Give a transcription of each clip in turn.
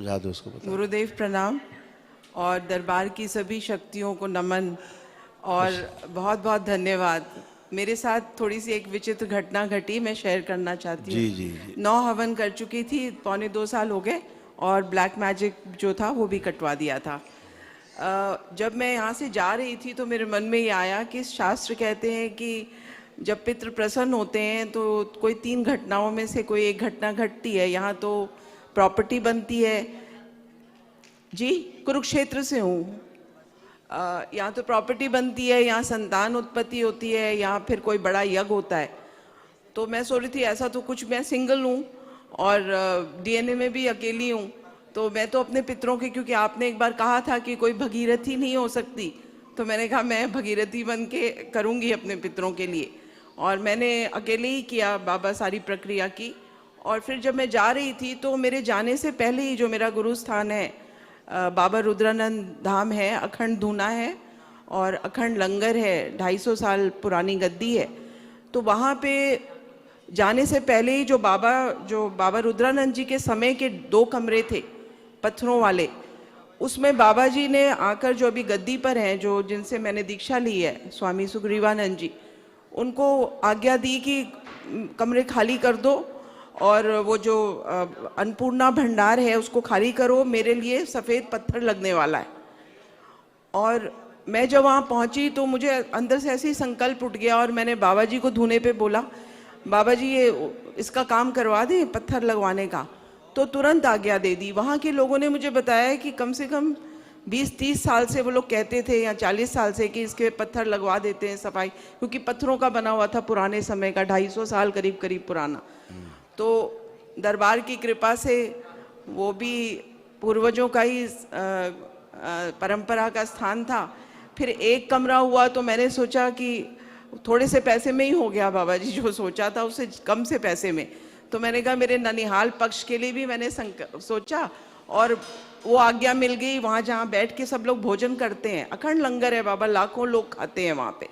उसको बता। गुरुदेव प्रणाम और दरबार की सभी शक्तियों को नमन और बहुत बहुत धन्यवाद। मेरे साथ थोड़ी सी एक विचित्र घटना घटी, मैं शेयर करना चाहती हूँ। जी जी जी। 9 हवन कर चुकी थी, पौने 2 साल हो गए और ब्लैक मैजिक जो था वो भी कटवा दिया था। जब मैं यहाँ से जा रही थी तो मेरे मन में ये आया कि शास्त्र कहते हैं कि जब पितृ प्रसन्न होते हैं तो कोई 3 घटनाओं में से कोई एक घटना घटती है। यहाँ तो प्रॉपर्टी बनती है जी, कुरुक्षेत्र से हूँ। यहाँ तो प्रॉपर्टी बनती है, यहाँ संतान उत्पत्ति होती है, यहाँ फिर कोई बड़ा यज्ञ होता है। तो मैं सोच रही थी ऐसा तो कुछ, मैं सिंगल हूँ और डीएनए में भी अकेली हूँ, तो मैं तो अपने पितरों के, क्योंकि आपने एक बार कहा था कि कोई भगीरथी नहीं हो सकती, तो मैंने कहा मैं भगीरथी बन के करूँगी अपने पितरों के लिए। और मैंने अकेले ही किया बाबा सारी प्रक्रिया की। और फिर जब मैं जा रही थी तो मेरे जाने से पहले ही जो मेरा गुरु स्थान है बाबा रुद्रानंद धाम है, अखंड धूना है और अखंड लंगर है, 250 साल पुरानी गद्दी है। तो वहाँ पे जाने से पहले ही जो बाबा रुद्रानंद जी के समय के 2 कमरे थे पत्थरों वाले, उसमें बाबा जी ने आकर, जो अभी गद्दी पर हैं, जो जिनसे मैंने दीक्षा ली है, स्वामी सुग्रीवानंद जी, उनको आज्ञा दी कि कमरे खाली कर दो और वो जो अन्नपूर्णा भंडार है उसको खाली करो, मेरे लिए सफ़ेद पत्थर लगने वाला है। और मैं जब वहाँ पहुँची तो मुझे अंदर से ऐसे ही संकल्प उठ गया और मैंने बाबा जी को धूने पे बोला, बाबा जी ये इसका काम करवा दें, पत्थर लगवाने का। तो तुरंत आज्ञा दे दी। वहाँ के लोगों ने मुझे बताया कि कम से कम 20-30 साल से वो लोग कहते थे, या 40 साल से, कि इसके पत्थर लगवा देते हैं सफाई, क्योंकि पत्थरों का बना हुआ था पुराने समय का, 250 साल करीब करीब पुराना। तो दरबार की कृपा से वो भी पूर्वजों का ही परंपरा का स्थान था। फिर एक कमरा हुआ तो मैंने सोचा कि थोड़े से पैसे में ही हो गया बाबा जी, जो सोचा था उससे कम से पैसे में। तो मैंने कहा मेरे ननिहाल पक्ष के लिए भी मैंने सोचा और वो आज्ञा मिल गई। वहाँ जहाँ बैठ के सब लोग भोजन करते हैं, अखंड लंगर है बाबा, लाखों लोग खाते हैं वहाँ पे,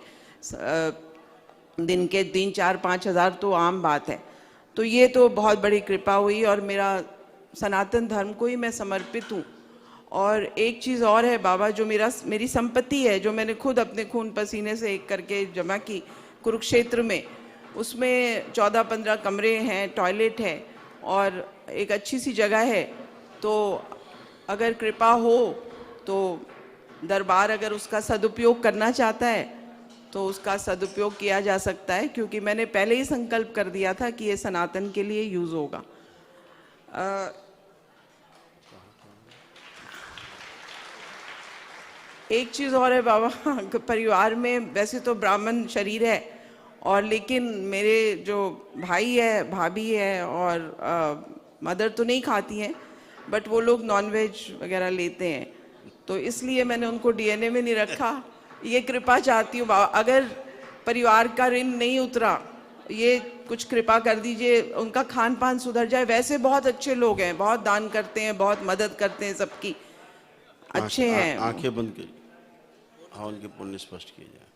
दिन के 3-4-5 हज़ार तो आम बात है। तो ये तो बहुत बड़ी कृपा हुई और मेरा सनातन धर्म को ही मैं समर्पित हूँ। और एक चीज़ और है बाबा, जो मेरी संपत्ति है, जो मैंने खुद अपने खून पसीने से एक करके जमा की कुरुक्षेत्र में, उसमें 14-15 कमरे हैं, टॉयलेट है और एक अच्छी सी जगह है। तो अगर कृपा हो तो दरबार अगर उसका सदुपयोग करना चाहता है तो उसका सदुपयोग किया जा सकता है, क्योंकि मैंने पहले ही संकल्प कर दिया था कि ये सनातन के लिए यूज़ होगा। एक चीज़ और है बाबा, परिवार में वैसे तो ब्राह्मण शरीर है, और लेकिन मेरे जो भाई है, भाभी है और मदर तो नहीं खाती हैं, बट वो लोग नॉनवेज वगैरह लेते हैं, तो इसलिए मैंने उनको डीएनए में नहीं रखा। ये कृपा चाहती हूँ बाबा, अगर परिवार का ऋण नहीं उतरा, ये कुछ कृपा कर दीजिए, उनका खान पान सुधर जाए। वैसे बहुत अच्छे लोग हैं, बहुत दान करते हैं, बहुत मदद करते हैं सबकी, अच्छे हैं। आंखें बंद कर, हाँ, उनके पुण्य स्पष्ट किए जाए।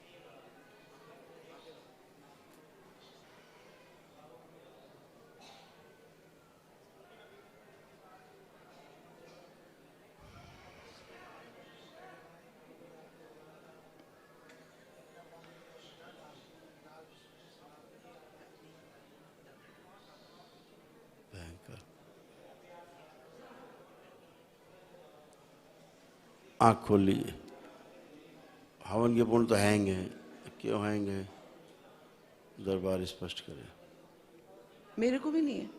आँख खोल लीजिए। हवन के पुण्य तो हैंग हैं, क्यों हैंग हैं? दरबार स्पष्ट करे। मेरे को भी नहीं है।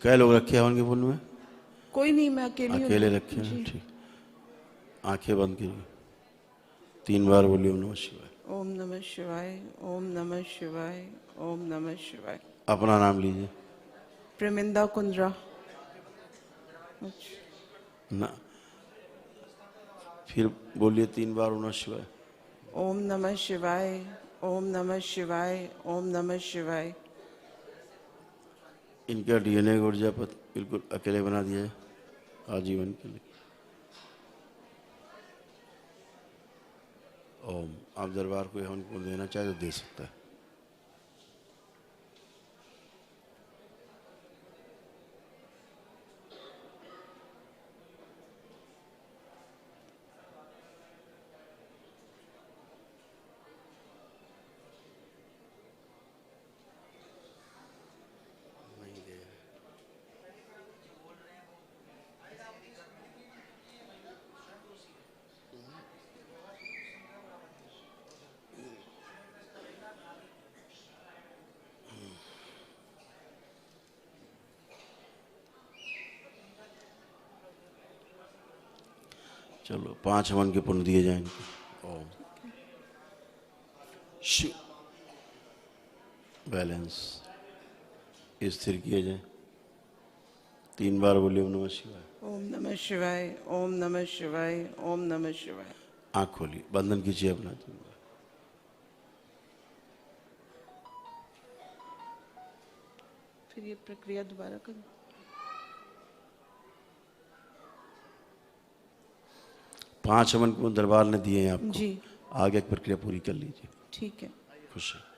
कै लोग रखे हवन के पुण्य में? कोई नहीं, मैं अकेली हूँ। अकेले रखे हैं, ठीक। आंखें बंद कीजिए, 3 बार बोलिए ओम नमः शिवाय। ओम नमः शिवाय, ओम नमः शिवाय, ओम नमः शिवाय। अपना नाम लीजिए। प्रेमिंदा कुंद्रा। ना, फिर बोलिए 3 बार ओम नमः शिवाय। ओम नमः शिवाय, ओम नमः शिवाय, ओम नमः शिवाय। इनका डीएनए ऊर्जा पर बिल्कुल अकेले बना दिया है आजीवन के लिए। ओम। आप दरबार को हवन को देना चाहे तो दे सकता है। चलो 5 हवन के पुण्य दिए जाएंगे। ओम। शिव। बैलेंस स्थिर किए जाए। 3 बार बोलिए ओम नमः शिवाय। ओम नमः शिवाय, ओम नमः शिवाय, ओम नमः शिवाय। आँख खोलिए, बंधन कीजिए अपना 3 बार। फिर ये प्रक्रिया दोबारा करें। 5 हवन को दरबार ने दिए हैं आपको। जी। आगे की प्रक्रिया पूरी कर लीजिए। ठीक है। खुश है।